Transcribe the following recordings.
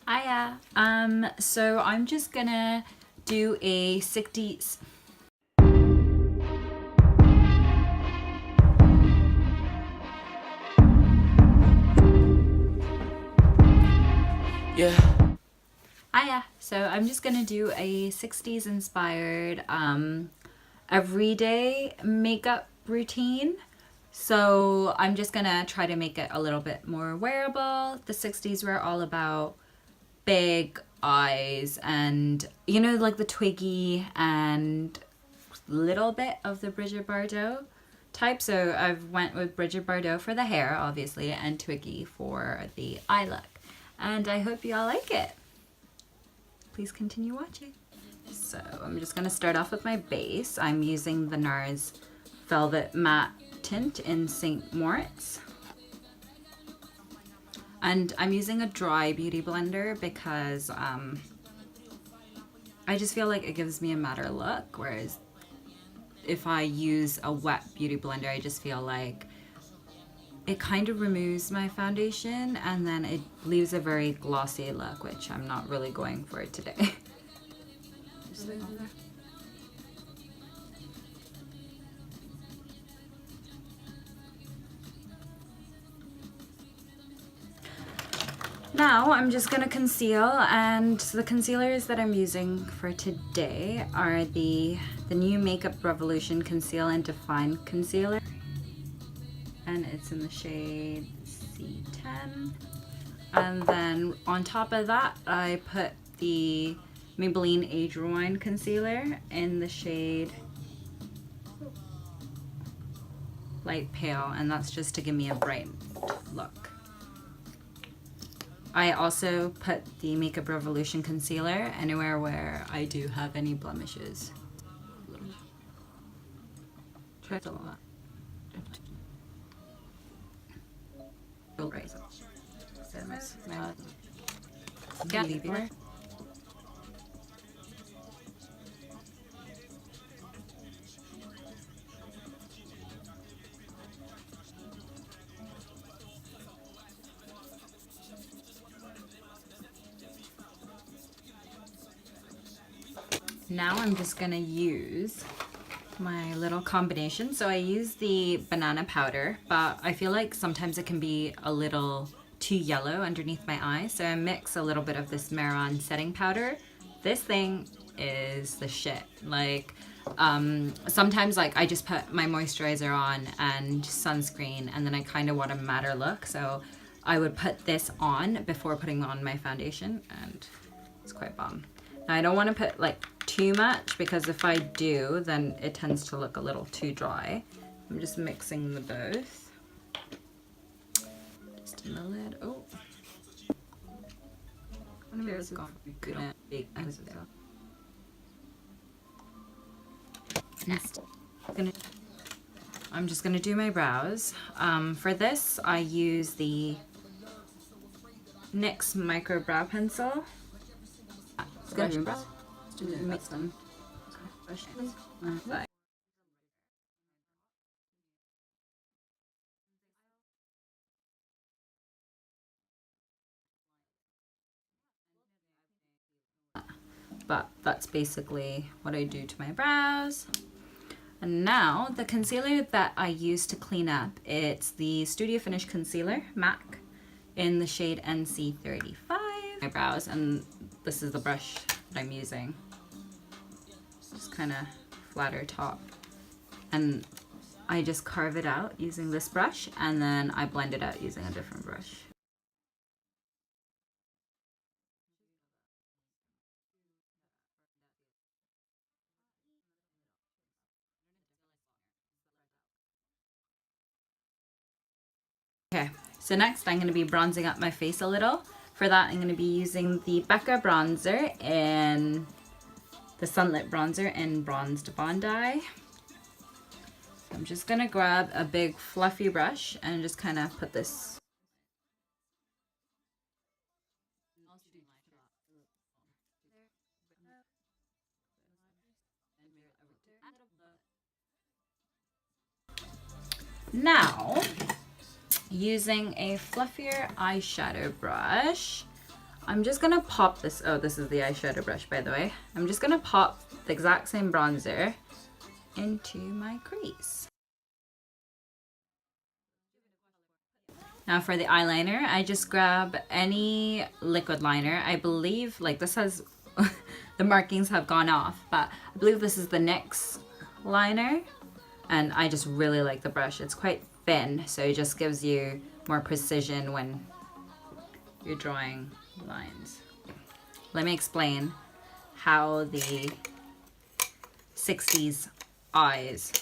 Hiya. So I'm just gonna do a 60s. Yeah. Hiya. So I'm just gonna do a 60s inspired everyday makeup routine. So I'm just gonna try to make it a little bit more wearable. The 60s were all about big eyes and, you know, like the Twiggy and little bit of the Bridget Bardot type. So I've went with Bridget Bardot for the hair, obviously, and Twiggy for the eye look. And I hope y'all like it. Please continue watching. So I'm just gonna start off with my base. I'm using the NARS Velvet Matte Tint in St. Moritz. And I'm using a dry beauty blender because I just feel like it gives me a matter look, whereas if I use a wet beauty blender, I just feel like it kind of removes my foundation and then it leaves a very glossy look, which I'm not really going for today. Now I'm just gonna conceal, and the concealers that I'm using for today are the new Makeup Revolution Conceal and Define Concealer. And it's in the shade C10. And then on top of that, I put the Maybelline Age Rewind Concealer in the shade Light Pale, and that's just to give me a bright look. I also put the Makeup Revolution Concealer anywhere where I do have any blemishes. Try a lot. Now I'm just gonna use my little combination. So I use the banana powder, but I feel like sometimes it can be a little too yellow underneath my eye. So I mix a little bit of this Maron setting powder. This thing is the shit. Like, sometimes like I just put my moisturizer on and sunscreen and then I kind of want a matter look. So I would put this on before putting on my foundation and it's quite bomb. Now I don't want to put like too much because if I do, then it tends to look a little too dry. I'm just mixing the both. Just in the lid. Oh. Here's gone. Good. Next. I'm just gonna do my brows. For this, I use the NYX Micro Brow Pencil. Mix them. But that's basically what I do to my brows. And now the concealer that I use to clean up, it's the Studio Finish Concealer MAC in the shade NC35. My brows, and this is the brush that I'm using. Just kind of flatter top. And I just carve it out using this brush and then I blend it out using a different brush. Okay, so next I'm going to be bronzing up my face a little. For that I'm going to be using the Becca bronzer in the Sunlit bronzer in Bronzed Bondi. I'm just going to grab a big fluffy brush and just kind of put this. Now, using a fluffier eyeshadow brush, I'm just gonna pop this. Oh, this is the eyeshadow brush, by the way. I'm just gonna pop the exact same bronzer into my crease. Now for the eyeliner, I just grab any liquid liner. I believe, like, this has, the markings have gone off, but I believe this is the NYX liner. And I just really like the brush. It's quite thin, so it just gives you more precision when you're drawing lines. Let me explain how the 60's eyes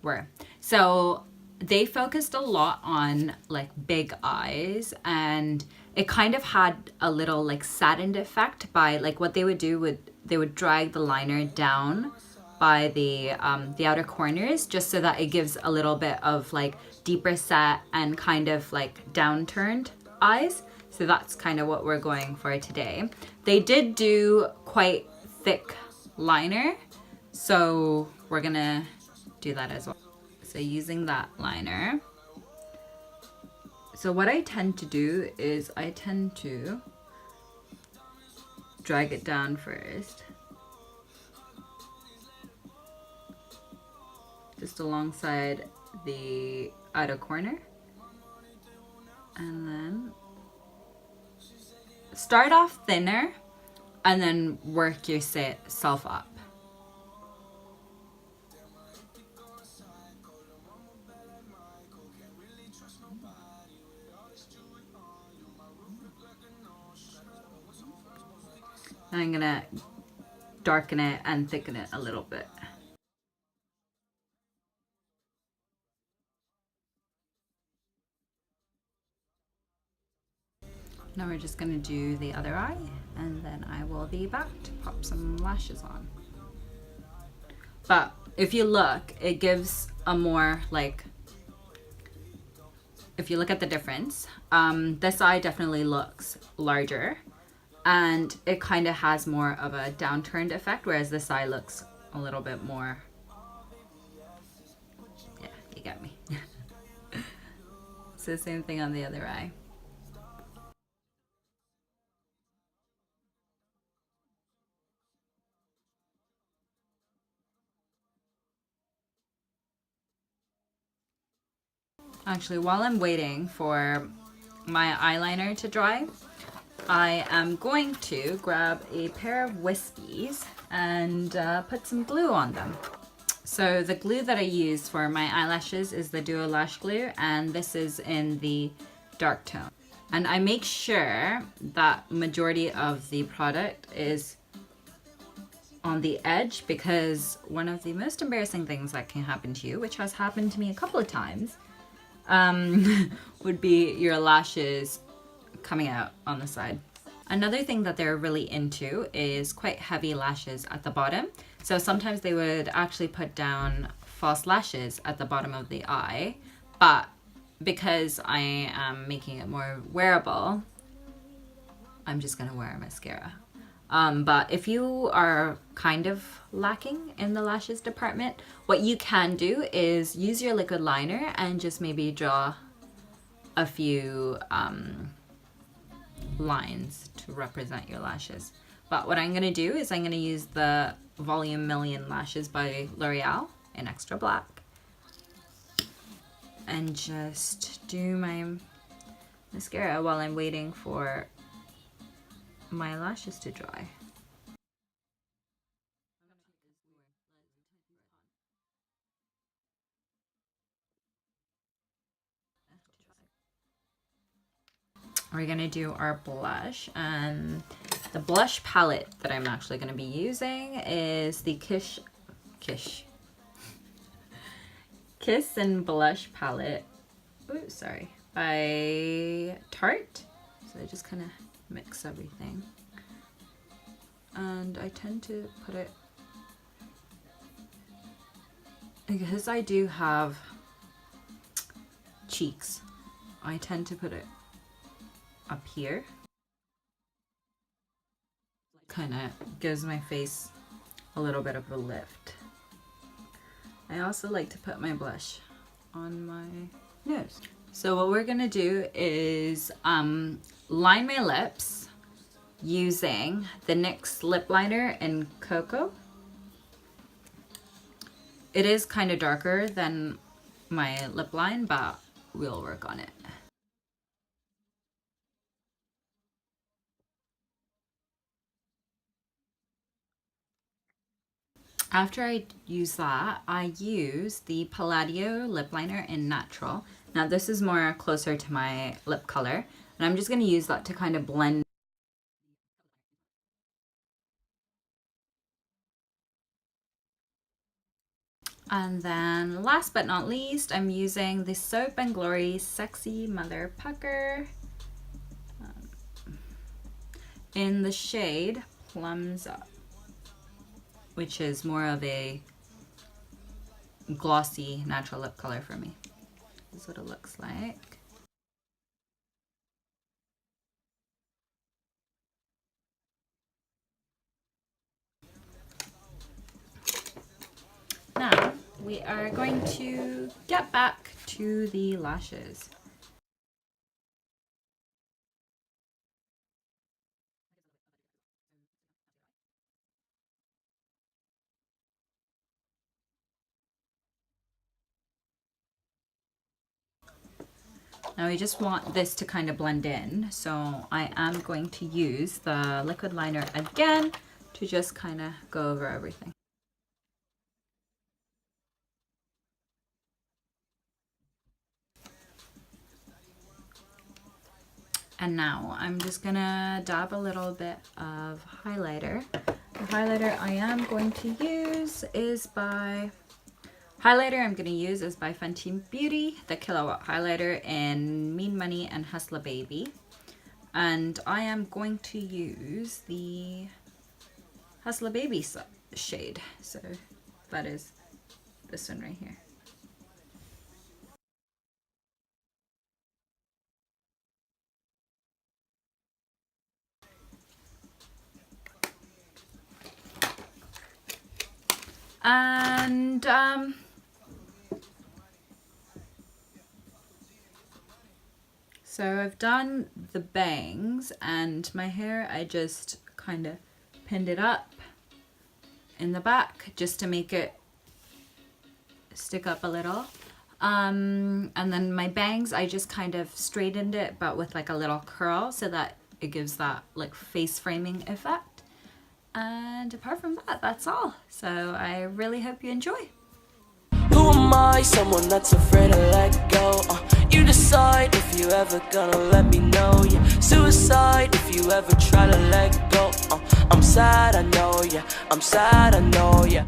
were. So they focused a lot on like big eyes, and it kind of had a little like satin effect by like what they would do they would drag the liner down by the outer corners, just so that it gives a little bit of like deeper set and kind of like downturned eyes. So that's kind of what we're going for today. They did do quite thick liner, so we're gonna do that as well. So using that liner, so what I tend to do is I tend to drag it down first, just alongside the outer corner, and then start off thinner and then work yourself up. And I'm gonna darken it and thicken it a little bit. Now we're just gonna do the other eye, and then I will be back to pop some lashes on. But if you look, it gives a more like, if you look at the difference, this eye definitely looks larger, and it kind of has more of a downturned effect, whereas this eye looks a little bit more, yeah, you get me. So same thing on the other eye. Actually, while I'm waiting for my eyeliner to dry, I am going to grab a pair of wispies and put some glue on them. So the glue that I use for my eyelashes is the Duo Lash Glue, and this is in the dark tone. And I make sure that majority of the product is on the edge, because one of the most embarrassing things that can happen to you, which has happened to me a couple of times, would be your lashes coming out on the side. Another thing that they're really into is quite heavy lashes at the bottom. So sometimes they would actually put down false lashes at the bottom of the eye, but because I am making it more wearable, I'm just gonna wear a mascara. But if you are kind of lacking in the lashes department, what you can do is use your liquid liner and just maybe draw a few lines to represent your lashes. But what I'm gonna do is I'm gonna use the Volume Million Lashes by L'Oreal in extra black and just do my mascara while I'm waiting for my lashes to dry. We're gonna do our blush, and the blush palette that I'm actually gonna be using is the Kiss and Blush palette. Ooh, sorry, by Tarte. So I just kind of mix everything, and I tend to put it, because I do have cheeks, I tend to put it up here. Kind of gives my face a little bit of a lift. I also like to put my blush on my nose. So what we're gonna do is line my lips using the NYX lip liner in Cocoa. It is kind of darker than my lip line, but we'll work on it. After I use that, I use the Palladio lip liner in Natural. Now this is more closer to my lip color, and I'm just going to use that to kind of blend. And then last but not least, I'm using the Soap & Glory Sexy Mother Pucker in the shade Plums Up, which is more of a glossy natural lip color for me. This is what it looks like. Now we are going to get back to the lashes. Now we just want this to kind of blend in, so I am going to use the liquid liner again to just kind of go over everything. And now I'm just gonna dab a little bit of highlighter. The highlighter I am going to use is by Fenty Beauty, the Kilowatt highlighter in Mean Money and Hustler Baby. And I am going to use the Hustler Baby shade. So that is this one right here. And so I've done the bangs, and my hair, I just kind of pinned it up in the back just to make it stick up a little. And then my bangs, I just kind of straightened it, but with like a little curl so that it gives that like face framing effect. And apart from that, that's all. So I really hope you enjoy. Who am I? Someone that's afraid to let go. You decide if you ever gonna let me know. Yeah, suicide if you ever try to let go. I'm sad, I know. Yeah, I'm sad, I know. Yeah.